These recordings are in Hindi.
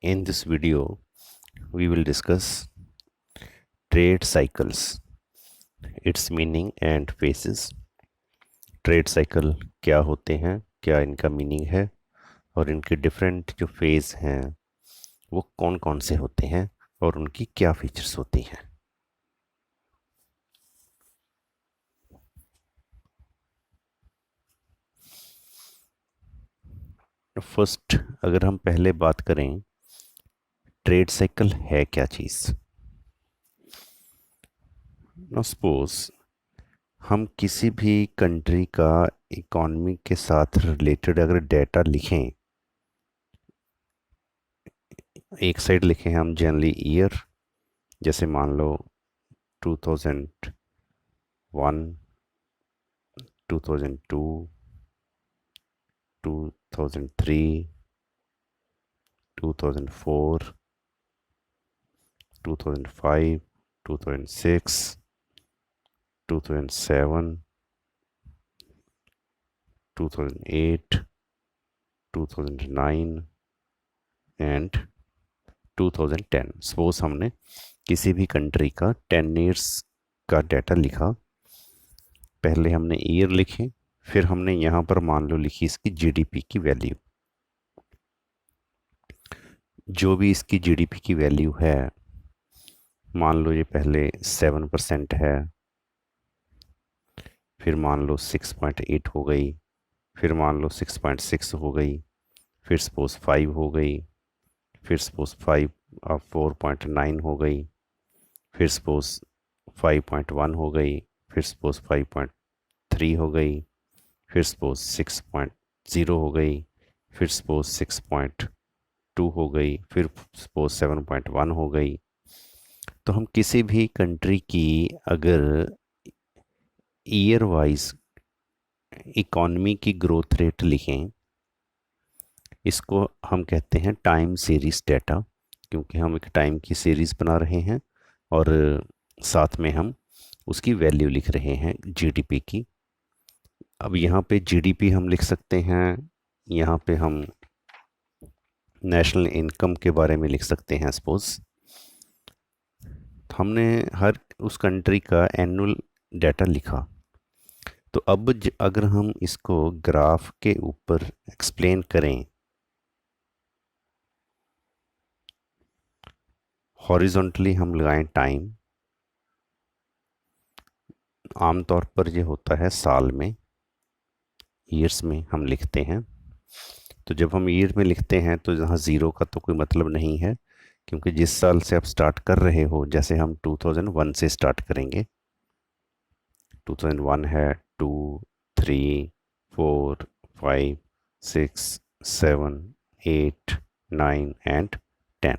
In this video, we will discuss trade cycles, its meaning and phases. Trade cycle क्या होते हैं, क्या इनका मीनिंग है और इनके डिफरेंट जो फेज हैं वो कौन कौन से होते हैं और उनकी क्या फीचर्स होती हैं। फर्स्ट, अगर हम पहले बात करें ट्रेड साइकिल है क्या चीज़। नाउ सपोज हम किसी भी कंट्री का इकॉनमी के साथ रिलेटेड अगर डेटा लिखें, एक साइड लिखें हम जनरली ईयर, जैसे मान लो 2001, 2002, 2003, 2004, 2005, 2006, 2007, 2008, 2009 एंड 2010। सपोज हमने किसी भी कंट्री का 10 ईयर्स का डाटा लिखा। पहले हमने ईयर लिखे, फिर हमने यहाँ पर मान लो लिखी इसकी जीडीपी की वैल्यू। जो भी इसकी जीडीपी की वैल्यू है, मान लो ये पहले 7% है, फिर मान लो 6.8 हो गई, फिर मान लो 6.6 हो गई, फिर सपोज 5 हो गई, फिर सपोज 4.9 हो गई, फिर सपोज 5.1 हो गई, फिर सपोज 5.3 हो गई, फिर सपोज 6.0 हो गई, फिर सपोज 6.2 हो गई, फिर सपोज 7.1 हो गई। तो हम किसी भी कंट्री की अगर ईयर वाइज इकॉनमी की ग्रोथ रेट लिखें, इसको हम कहते हैं टाइम सीरीज डेटा, क्योंकि हम एक टाइम की सीरीज बना रहे हैं और साथ में हम उसकी वैल्यू लिख रहे हैं जीडीपी की। अब यहाँ पे जीडीपी हम लिख सकते हैं, यहाँ पे हम नेशनल इनकम के बारे में लिख सकते हैं सपोज। हमने हर उस कंट्री का एनुअल डाटा लिखा। तो अब अगर हम इसको ग्राफ के ऊपर एक्सप्लेन करें, हॉरिजॉन्टली हम लगाएं टाइम, आमतौर पर ये होता है साल में, ईयर्स में हम लिखते हैं। तो जब हम ईयर में लिखते हैं तो यहाँ ज़ीरो का तो कोई मतलब नहीं है, क्योंकि जिस साल से आप स्टार्ट कर रहे हो, जैसे हम 2001 से स्टार्ट करेंगे, 2001 है 2, 3, 4, 5, 6, 7, 8, 9 एंड 10।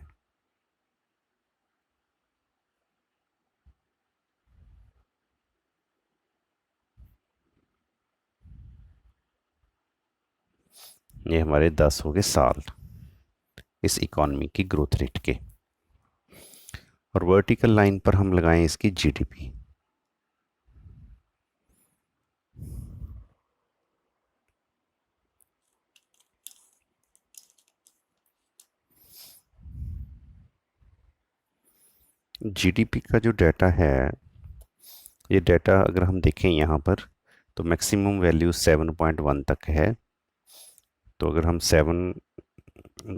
ये हमारे 10 हो गए साल इस इकॉनमी की ग्रोथ रेट के। और वर्टिकल लाइन पर हम लगाएं इसकी जीडीपी। जीडीपी का जो डाटा है, ये डाटा अगर हम देखें यहाँ पर, तो मैक्सिमम वैल्यू 7.1 तक है। तो अगर हम 7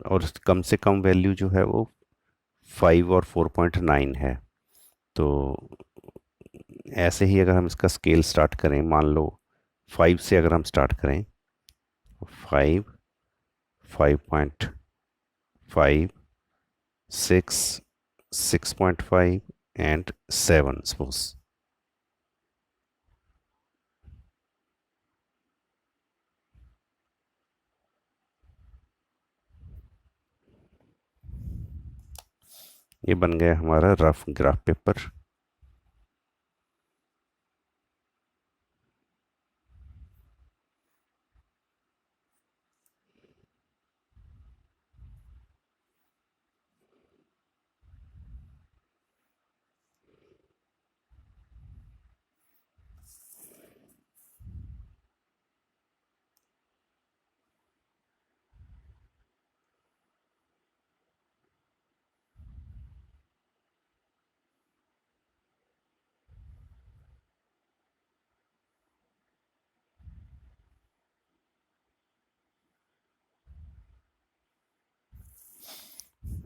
और कम से कम वैल्यू जो है वो 5 और 4.9 है। तो ऐसे ही अगर हम इसका स्केल स्टार्ट करें, मान लो 5 से अगर हम स्टार्ट करें, 5, 5.5, 6, 6.5 एंड 7 सपोज। ये बन गया हमारा rough graph paper.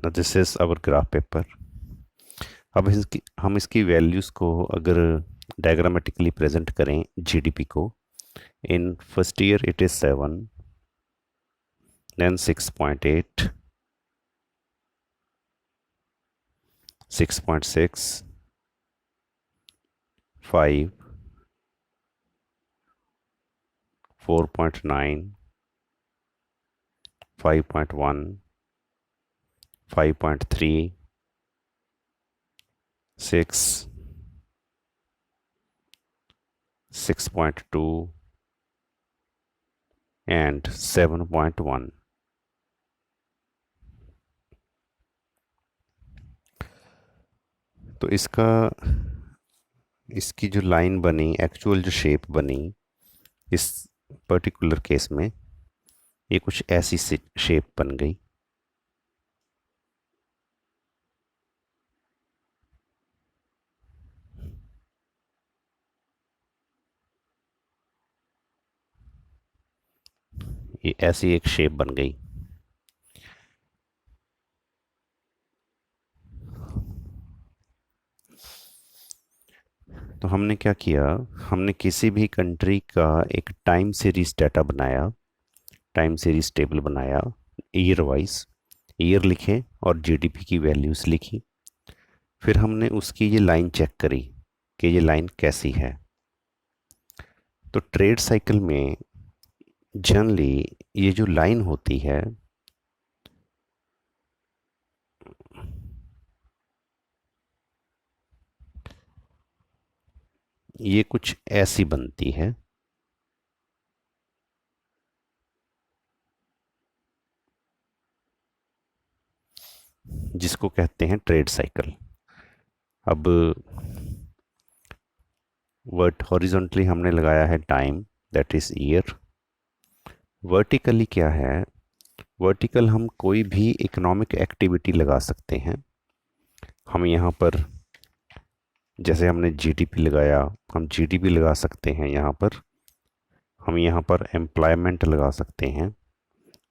This is our graph paper. अब हम इसकी वैल्यूज़ को अगर डायग्रामेटिकली प्रेजेंट करें जीडीपी को, in first year it is 7, then 6.8, 6.6, 5, 4.9, 5.1, 5.3, 6, 6.2 and 7.1। तो इसकी जो लाइन बनी, एक्चुअल जो शेप बनी इस पर्टिकुलर केस में, ये कुछ ऐसी शेप बन गई। ये ऐसी एक शेप बन गई। तो हमने क्या किया, हमने किसी भी कंट्री का एक टाइम सीरीज डाटा बनाया, टाइम सीरीज टेबल बनाया, ईयर वाइज ईयर लिखे और जीडीपी की वैल्यूज़ लिखी। फिर हमने उसकी ये लाइन चेक करी कि ये लाइन कैसी है। तो ट्रेड साइकिल में जनरली ये जो लाइन होती है, ये कुछ ऐसी बनती है। जिसको कहते हैं ट्रेड साइकिल। अब वर्ट हॉरिजॉन्टली हमने लगाया है time, that is year. Vertically क्या है, वर्टिकल हम कोई भी इकोनॉमिक एक्टिविटी लगा सकते हैं। हम यहाँ पर जैसे हमने जीडीपी लगाया, हम जीडीपी लगा सकते हैं यहाँ पर, हम यहाँ पर एम्प्लॉयमेंट लगा सकते हैं,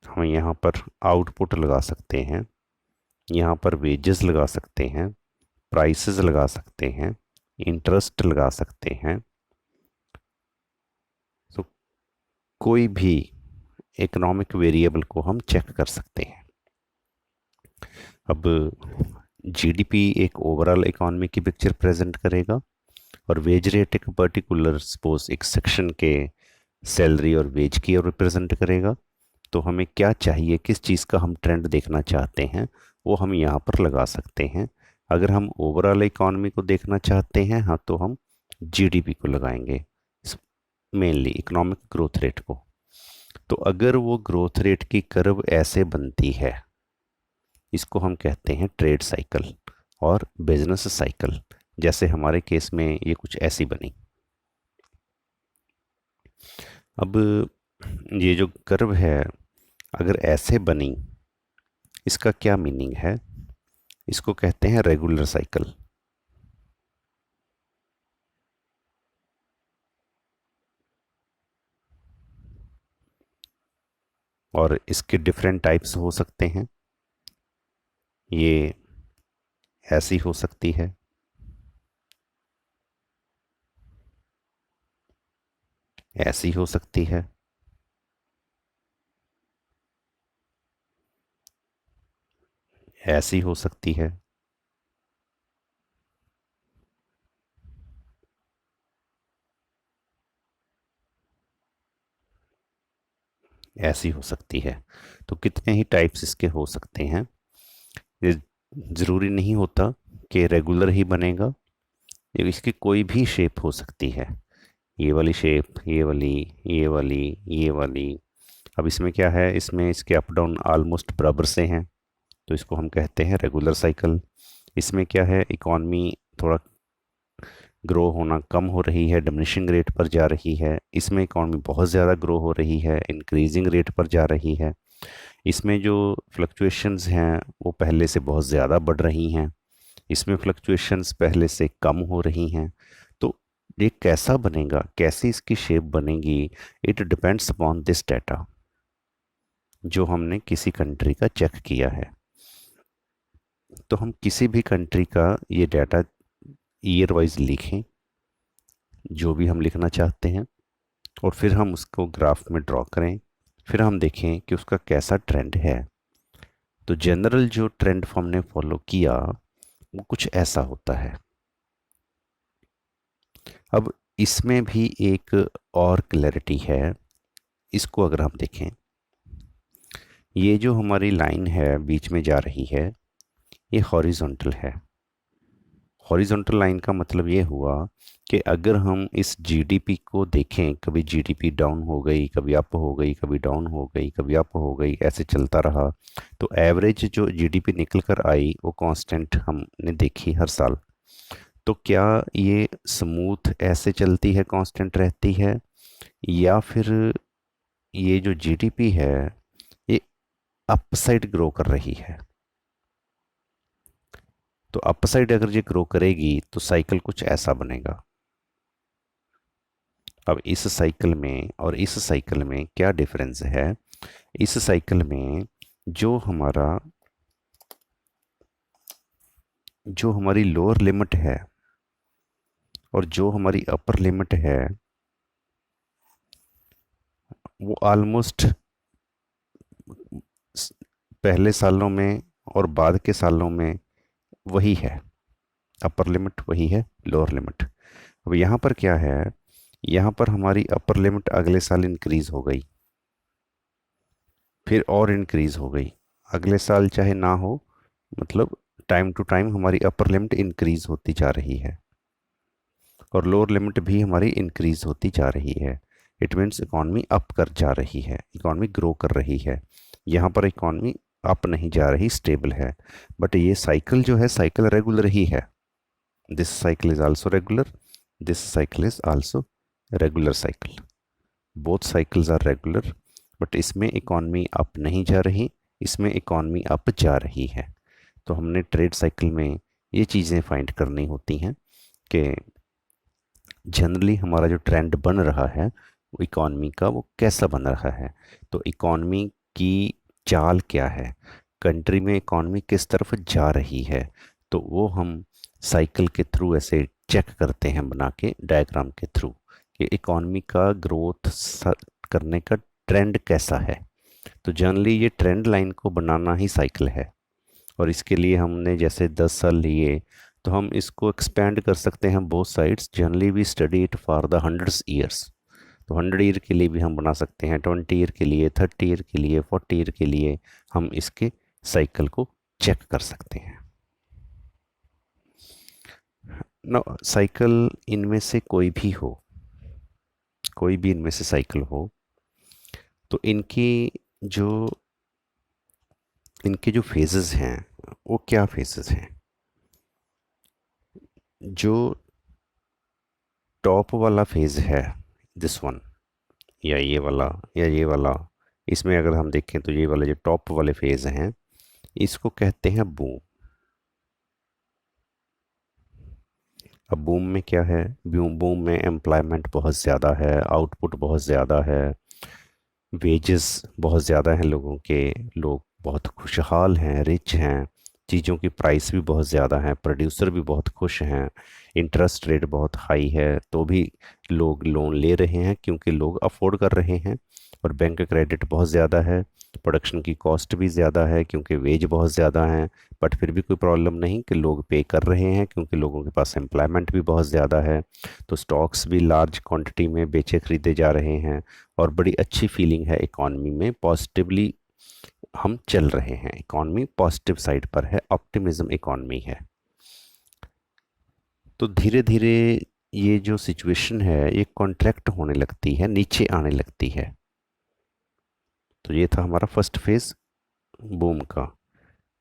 हम यहाँ पर आउटपुट लगा सकते हैं, यहाँ पर वेजेस लगा सकते हैं, प्राइसेस लगा सकते हैं, इंटरेस्ट लगा सकते हैं। तो कोई भी इकोनॉमिक वेरिएबल को हम चेक कर सकते हैं। अब जीडीपी एक ओवरऑल इकोनॉमी की पिक्चर प्रेजेंट करेगा और वेज रेट एक पर्टिकुलर सपोज एक सेक्शन के सैलरी और वेज की रिप्रेजेंट करेगा। तो हमें क्या चाहिए, किस चीज़ का हम ट्रेंड देखना चाहते हैं, वो हम यहाँ पर लगा सकते हैं। अगर हम ओवरऑल इकोनॉमी को देखना चाहते हैं, हाँ, तो हम जीडीपी को लगाएंगे, मेनली इकोनॉमिक ग्रोथ रेट को। तो अगर वो ग्रोथ रेट की कर्व ऐसे बनती है, इसको हम कहते हैं ट्रेड साइकिल और बिजनेस साइकिल। जैसे हमारे केस में ये कुछ ऐसी बनी। अब ये जो कर्व है अगर ऐसे बनी, इसका क्या मीनिंग है, इसको कहते हैं रेगुलर साइकिल। और इसके डिफरेंट टाइप्स हो सकते हैं। ये ऐसी हो सकती है, ऐसी हो सकती है, ऐसी हो सकती है, ऐसी हो सकती है। तो कितने ही टाइप्स इसके हो सकते हैं। ये ज़रूरी नहीं होता कि रेगुलर ही बनेगा, ये इसकी कोई भी शेप हो सकती है। ये वाली शेप, ये वाली, ये वाली, ये वाली। अब इसमें क्या है, इसमें इसके अप डाउन ऑलमोस्ट बराबर से हैं, तो इसको हम कहते हैं रेगुलर साइकिल। इसमें क्या है, इकॉनमी थोड़ा ग्रो होना कम हो रही है, डिमिनिशिंग रेट पर जा रही है। इसमें इकॉनमी बहुत ज़्यादा ग्रो हो रही है, इंक्रीजिंग रेट पर जा रही है। इसमें जो फ्लक्चुएशंस हैं वो पहले से बहुत ज़्यादा बढ़ रही हैं, इसमें फ्लक्चुएशंस पहले से कम हो रही हैं। तो ये कैसा बनेगा, कैसी इसकी शेप बनेगी, it depends upon this data जो हमने किसी कंट्री का चेक किया है। तो हम किसी भी कंट्री का ये डाटा ईयर वाइज लिखें, जो भी हम लिखना चाहते हैं, और फिर हम उसको ग्राफ में ड्रॉ करें, फिर हम देखें कि उसका कैसा ट्रेंड है। तो जनरल जो ट्रेंड हमने फॉलो किया वो कुछ ऐसा होता है। अब इसमें भी एक और क्लैरिटी है, इसको अगर हम देखें, ये जो हमारी लाइन है बीच में जा रही है, ये हॉरिजॉन्टल है। हॉरिजॉन्टल लाइन का मतलब ये हुआ कि अगर हम इस जीडीपी को देखें, कभी जीडीपी डाउन हो गई, कभी अप हो गई, कभी डाउन हो गई, कभी अप हो गई, ऐसे चलता रहा, तो एवरेज जो जीडीपी निकल कर आई वो कांस्टेंट हमने देखी हर साल। तो क्या ये स्मूथ ऐसे चलती है, कांस्टेंट रहती है, या फिर ये जो जीडीपी है ये अपसाइड ग्रो कर रही है? तो अपसाइड अगर ये ग्रो करेगी तो साइकिल कुछ ऐसा बनेगा। अब इस साइकिल में और इस साइकिल में क्या डिफरेंस है? इस साइकिल में जो हमारा जो हमारी लोअर लिमिट है और जो हमारी अपर लिमिट है वो ऑलमोस्ट पहले सालों में और बाद के सालों में वही है। अपर लिमिट वही है, लोअर लिमिट। अब यहाँ पर क्या है, यहाँ पर हमारी अपर लिमिट अगले साल इंक्रीज हो गई, फिर और इंक्रीज हो गई, अगले साल चाहे ना हो, मतलब टाइम टू टाइम हमारी अपर लिमिट इंक्रीज होती जा रही है और लोअर लिमिट भी हमारी इंक्रीज होती जा रही है। इट मीन्स इकॉनमी अप कर जा रही है, इकॉनमी ग्रो कर रही है। यहाँ पर इकॉनमी अप नहीं जा रही, स्टेबल है। बट ये साइकिल जो है, साइकिल रेगुलर ही है। This cycle is also regular, this cycle is also regular cycle. Both cycles are regular, but इसमें इकॉनमी अप नहीं जा रही, इसमें इकॉनमी अप जा रही है। तो हमने ट्रेड साइकिल में ये चीज़ें फाइंड करनी होती हैं कि जनरली हमारा जो ट्रेंड बन रहा है वो इकॉनमी का, वो कैसा बन रहा है। तो इकॉनमी की चाल क्या है, कंट्री में इकॉनमी किस तरफ जा रही है, तो वो हम साइकिल के थ्रू ऐसे चेक करते हैं, बना के डायग्राम के थ्रू, कि इकॉनमी का ग्रोथ करने का ट्रेंड कैसा है। तो जनरली ये ट्रेंड लाइन को बनाना ही साइकिल है। और इसके लिए हमने जैसे 10 साल लिए, तो हम इसको एक्सपेंड कर सकते हैं both sides. Generally we study it for the 100 years. तो 100 ईयर के लिए भी हम बना सकते हैं, 20 ईयर के लिए, 30 ईयर के लिए, 40 ईयर के लिए हम इसके साइकिल को चेक कर सकते हैं। ना साइकिल इनमें से कोई भी हो, कोई भी इनमें से साइकिल हो, तो जो इनके जो फेजेस हैं वो क्या फेजेस हैं? जो टॉप वाला फेज है, दिस वन, या ये वाला, या ये वाला, इसमें अगर हम देखें तो ये वाले जो टॉप वाले फेज हैं इसको कहते हैं बूम। अब बूम में क्या है, बूम बूम में एम्प्लॉयमेंट बहुत ज़्यादा है, आउटपुट बहुत ज़्यादा है, वेजेस बहुत ज़्यादा हैं लोगों के, लोग बहुत खुशहाल हैं, रिच हैं, चीज़ों की प्राइस भी बहुत ज़्यादा है, प्रोड्यूसर भी बहुत खुश हैं, इंटरेस्ट रेट बहुत हाई है, तो भी लोग लोन ले रहे हैं क्योंकि लोग अफोर्ड कर रहे हैं। और बैंक क्रेडिट बहुत ज़्यादा है, प्रोडक्शन की कॉस्ट भी ज़्यादा है क्योंकि वेज बहुत ज़्यादा हैं, बट फिर भी कोई प्रॉब्लम नहीं कि लोग पे कर रहे हैं क्योंकि लोगों के पास एम्प्लॉयमेंट भी बहुत ज़्यादा है। तो स्टॉक्स भी लार्ज क्वांटिटी में बेचे खरीदे जा रहे हैं और बड़ी अच्छी फीलिंग है इकॉनमी में, पॉजिटिवली हम चल रहे हैं, इकॉनमी पॉजिटिव साइड पर है, ऑप्टिमिज्म इकॉनमी है। तो धीरे धीरे ये जो सिचुएशन है ये कॉन्ट्रैक्ट होने लगती है, नीचे आने लगती है। तो ये था हमारा फर्स्ट फेज बूम का।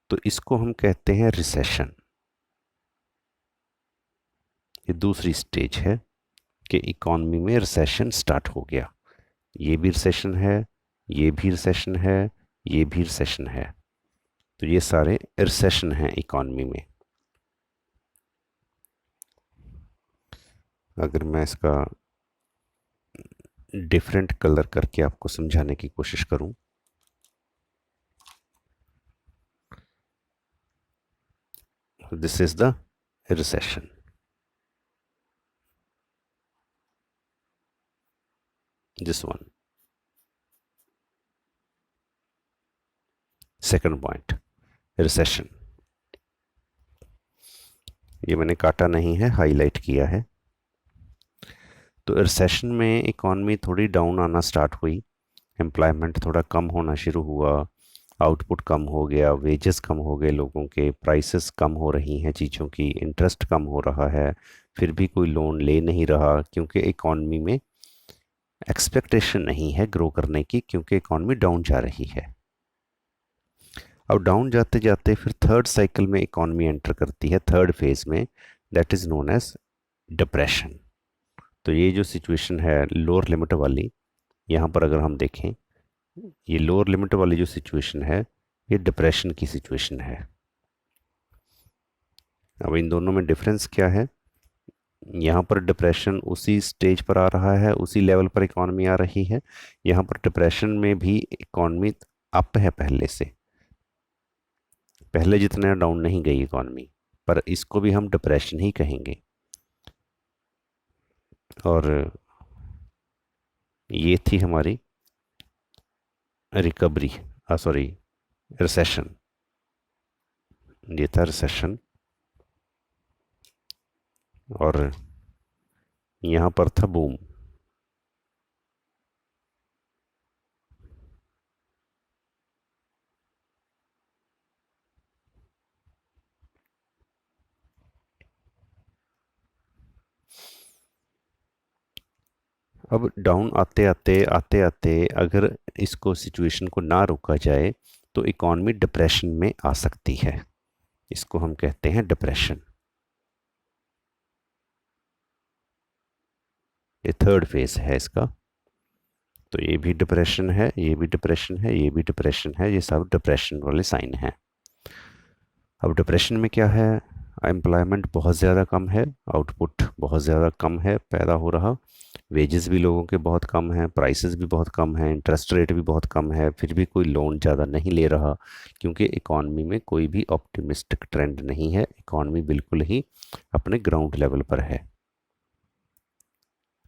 तो इसको हम कहते हैं रिसेशन। ये दूसरी स्टेज है कि इकॉनमी में रिसेशन स्टार्ट हो गया। ये भी रिसेशन है, ये भी रिसेशन है, ये भी रिसेशन है। तो ये सारे रिसेशन हैं इकॉनमी में। अगर मैं इसका डिफरेंट कलर करके आपको समझाने की कोशिश करूं, this is the recession. This one. Second point, recession. ये मैंने काटा नहीं है, हाईलाइट किया है। तो रिसेशन में इकॉनमी थोड़ी डाउन आना स्टार्ट हुई, एम्प्लॉयमेंट थोड़ा कम होना शुरू हुआ, आउटपुट कम हो गया, वेजेस कम हो गए, लोगों के प्राइसेस कम हो रही हैं चीज़ों की, इंटरेस्ट कम हो रहा है, फिर भी कोई लोन ले नहीं रहा क्योंकि इकॉनमी में एक्सपेक्टेशन नहीं है ग्रो करने की, क्योंकि इकॉनमी डाउन जा रही है। अब डाउन जाते जाते फिर थर्ड साइकिल में इकॉनमी एंटर करती है, थर्ड फेज में, that is known as depression. तो ये जो सिचुएशन है लोअर लिमिट वाली, यहाँ पर अगर हम देखें, ये लोअर लिमिट वाली जो सिचुएशन है ये डिप्रेशन की सिचुएशन है। अब इन दोनों में डिफरेंस क्या है? यहाँ पर डिप्रेशन उसी स्टेज पर आ रहा है, उसी लेवल पर इकॉनमी आ रही है। यहाँ पर डिप्रेशन में भी इकॉनमी अप है पहले से, पहले जितना डाउन नहीं गई इकॉनमी, पर इसको भी हम डिप्रेशन ही कहेंगे। और ये थी हमारी रिकवरी, सॉरी रिसेशन, ये था रिसेशन। और यहाँ पर था बूम। अब डाउन आते आते आते आते अगर इसको सिचुएशन को ना रोका जाए तो इकॉनमी डिप्रेशन में आ सकती है, इसको हम कहते हैं डिप्रेशन। ये थर्ड फेज है इसका। तो ये भी डिप्रेशन है, ये भी डिप्रेशन है, ये भी डिप्रेशन है, ये सब डिप्रेशन वाले साइन हैं। अब डिप्रेशन में क्या है? एम्प्लॉयमेंट बहुत ज़्यादा कम है, आउटपुट बहुत ज़्यादा कम है पैदा हो रहा, वेजेस भी लोगों के बहुत कम हैं, प्राइसेस भी बहुत कम हैं, इंटरेस्ट रेट भी बहुत कम है, फिर भी कोई लोन ज़्यादा नहीं ले रहा, क्योंकि इकॉनमी में कोई भी ऑप्टिमिस्टिक ट्रेंड नहीं है, इकॉनमी बिल्कुल ही अपने ग्राउंड लेवल पर है।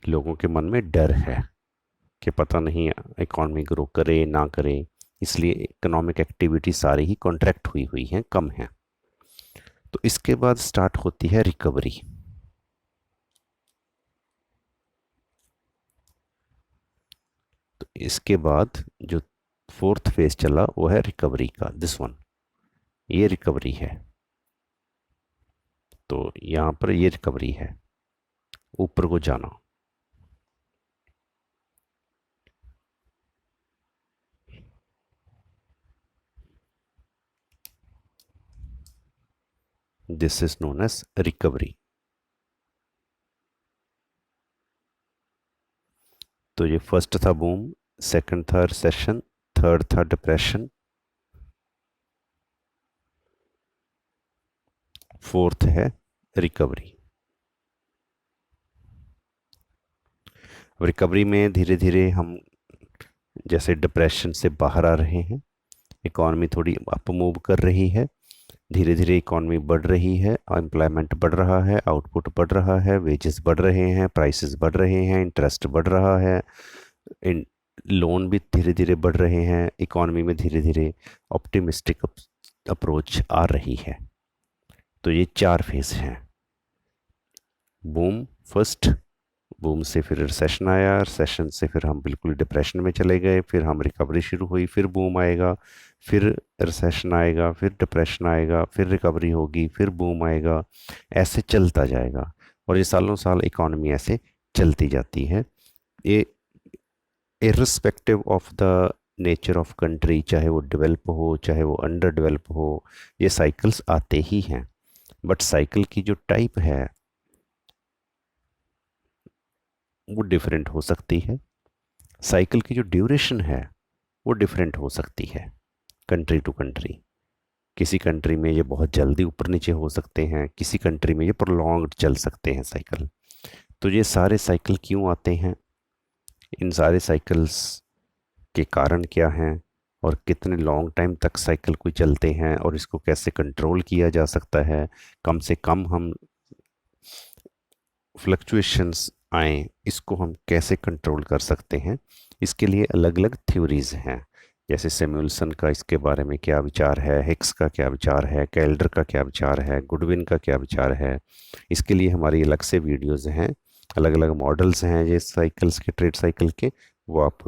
लोगों के मन में डर है कि पता नहीं इकॉनमी ग्रो करे ना करे, इसलिए इकोनॉमिक एक्टिविटी सारी ही कॉन्ट्रैक्ट हुई हुई हैं, कम है। तो इसके बाद स्टार्ट होती है रिकवरी। तो इसके बाद जो फोर्थ फेज चला वो है रिकवरी का, दिस वन, ये रिकवरी है। तो यहाँ पर ये रिकवरी है, ऊपर को जाना। This is known as recovery. तो ये फर्स्ट था बूम, सेकंड था रिसेशन, थर्ड था डिप्रेशन, फोर्थ है रिकवरी। रिकवरी में धीरे धीरे हम जैसे डिप्रेशन से बाहर आ रहे हैं, इकॉनमी थोड़ी अप मूव कर रही है, धीरे धीरे इकॉनमी बढ़ रही है, एम्प्लॉयमेंट बढ़ रहा है, आउटपुट बढ़ रहा है, वेजेस बढ़ रहे हैं, प्राइसेस बढ़ रहे हैं, इंटरेस्ट बढ़ रहा है, इन लोन भी धीरे धीरे बढ़ रहे हैं, इकॉनमी में धीरे धीरे ऑप्टिमिस्टिक अप्रोच आ रही है। तो ये चार फेज हैं। बूम फर्स्ट, बूम से फिर रिसेशन आया, रिसेशन से फिर हम बिल्कुल डिप्रेशन में चले गए, फिर हम रिकवरी शुरू हुई, फिर बूम आएगा, फिर रिसेशन आएगा, फिर डिप्रेशन आएगा, फिर रिकवरी होगी, फिर बूम आएगा, ऐसे चलता जाएगा। और ये सालों साल इकॉनमी ऐसे चलती जाती है। ये irrespective of the nature of country, चाहे वो डेवलप हो चाहे वो अंडर डेवलप हो, ये साइकिल्स आते ही हैं। बट साइकिल की जो टाइप है वो डिफरेंट हो सकती है, साइकिल की जो ड्यूरेशन है वो डिफरेंट हो सकती है कंट्री टू कंट्री। किसी कंट्री में ये बहुत जल्दी ऊपर नीचे हो सकते हैं, किसी कंट्री में ये प्रोलॉन्ग्ड चल सकते हैं साइकिल। तो ये सारे साइकिल क्यों आते हैं, इन सारे साइकिल्स के कारण क्या हैं, और कितने लॉन्ग टाइम तक साइकिल को चलते हैं और इसको कैसे कंट्रोल किया जा सकता है, कम से कम हम फ्लक्चुएशंस आए इसको हम कैसे कंट्रोल कर सकते हैं, इसके लिए अलग अलग थ्योरीज हैं। जैसे सेम्युलसन का इसके बारे में क्या विचार है, हिक्स का क्या विचार है, कैल्डर का क्या विचार है, गुडविन का क्या विचार है, इसके लिए हमारी अलग से वीडियोस हैं। अलग अलग मॉडल्स हैं ये साइकिल्स के, ट्रेड साइकिल के, वो आप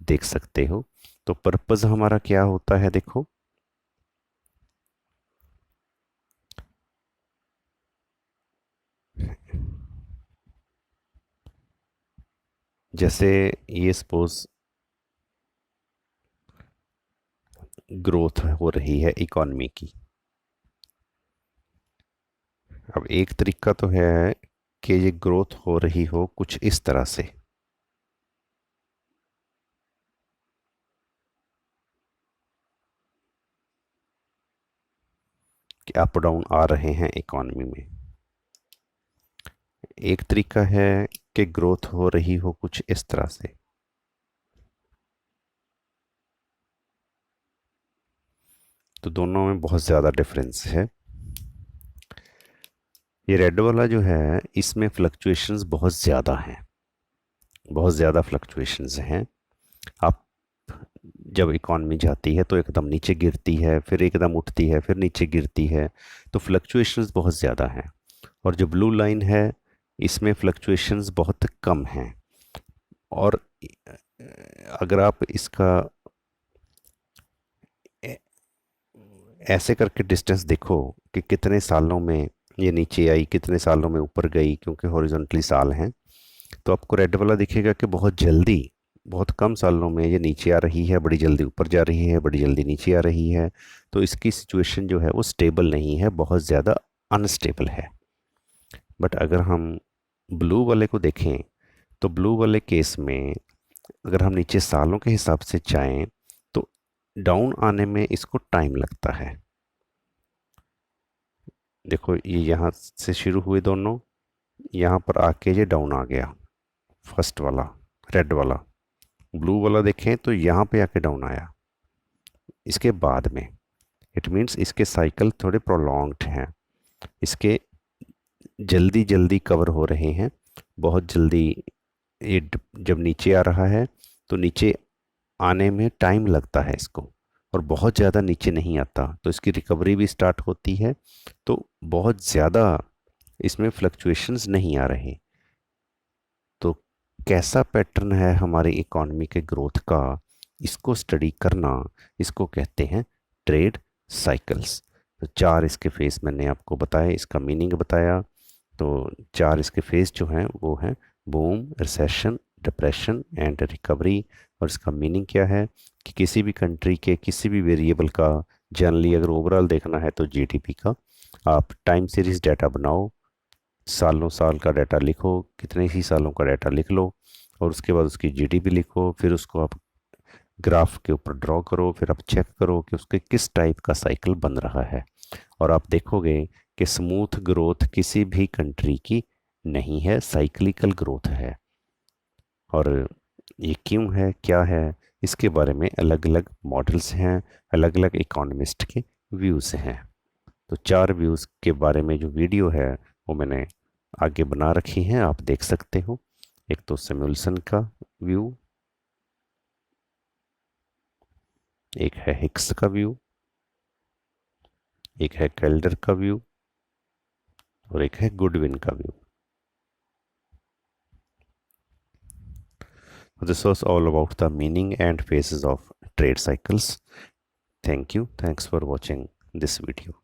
देख सकते हो। तो पर्पज़ हमारा क्या होता है, देखो जैसे ये सपोज ग्रोथ हो रही है इकॉनमी की। अब एक तरीका तो है कि ये ग्रोथ हो रही हो कुछ इस तरह से, कि अप डाउन आ रहे हैं इकॉनमी में। एक तरीका है कि ग्रोथ हो रही हो कुछ इस तरह से। तो दोनों में बहुत ज़्यादा डिफरेंस है। ये रेड वाला जो है इसमें फ्लक्चुएशंस बहुत ज़्यादा हैं, बहुत ज़्यादा फ्लक्चुएशंस हैं। आप जब इकॉनमी जाती है तो एकदम नीचे गिरती है, फिर एकदम उठती है, फिर नीचे गिरती है, तो फ्लक्चुएशंस बहुत ज़्यादा हैं। और जो ब्लू लाइन है इसमें फ्लक्चुएशंस बहुत कम हैं। और अगर आप इसका ए- ऐसे करके डिस्टेंस देखो कि कितने सालों में ये नीचे आई, कितने सालों में ऊपर गई, क्योंकि हॉरिजॉन्टली साल हैं, तो आपको रेड वाला दिखेगा कि बहुत जल्दी, बहुत कम सालों में ये नीचे आ रही है, बड़ी जल्दी ऊपर जा रही है, बड़ी जल्दी नीचे आ रही है। तो इसकी सिचुएशन जो है वो स्टेबल नहीं है, बहुत ज़्यादा अनस्टेबल है। बट अगर हम ब्लू वाले को देखें तो ब्लू वाले केस में अगर हम नीचे सालों के हिसाब से जाएं तो डाउन आने में इसको टाइम लगता है। देखो ये यहाँ से शुरू हुए दोनों, यहाँ पर आके ये डाउन आ गया, फर्स्ट वाला रेड वाला। ब्लू वाला देखें तो यहाँ पे आके डाउन आया इसके बाद में। इट मीन्स इसके साइकिल थोड़े प्रोलॉन्ग्ड हैं, इसके जल्दी जल्दी कवर हो रहे हैं, बहुत जल्दी। ये जब नीचे आ रहा है तो नीचे आने में टाइम लगता है इसको, और बहुत ज़्यादा नीचे नहीं आता, तो इसकी रिकवरी भी स्टार्ट होती है। तो बहुत ज़्यादा इसमें फ्लक्चुएशंस नहीं आ रहे। तो कैसा पैटर्न है हमारी इकॉनमी के ग्रोथ का, इसको स्टडी करना, इसको कहते हैं ट्रेड साइकिल्स। तो चार इसके फेस मैंने आपको बताया, इसका मीनिंग बताया। तो चार इसके फेस जो हैं वो हैं boom, recession, depression and recovery. और इसका मीनिंग क्या है कि किसी भी कंट्री के किसी भी वेरिएबल का, जनरली अगर ओवरऑल देखना है तो जीडीपी का, आप टाइम सीरीज डाटा बनाओ, सालों साल का डाटा लिखो, कितने ही सालों का डाटा लिख लो, और उसके बाद उसकी जीडीपी लिखो, फिर उसको आप ग्राफ के ऊपर ड्रॉ करो, फिर आप चेक करो कि उसके किस टाइप का साइकिल बन रहा है। और आप देखोगे कि स्मूथ ग्रोथ किसी भी कंट्री की नहीं है, साइक्लिकल ग्रोथ है। और ये क्यों है, क्या है, इसके बारे में अलग अलग मॉडल्स हैं, अलग अलग इकोनॉमिस्ट के व्यूज़ हैं। तो चार व्यूज़ के बारे में जो वीडियो है वो मैंने आगे बना रखी हैं, आप देख सकते हो। एक तो सैमुअल्सन का व्यू, एक है हिक्स का व्यू, एक है कैल्डर का व्यू, और एक है गुडविन का view. This was all about the meaning and phases of trade cycles. Thank you. Thanks for watching this video.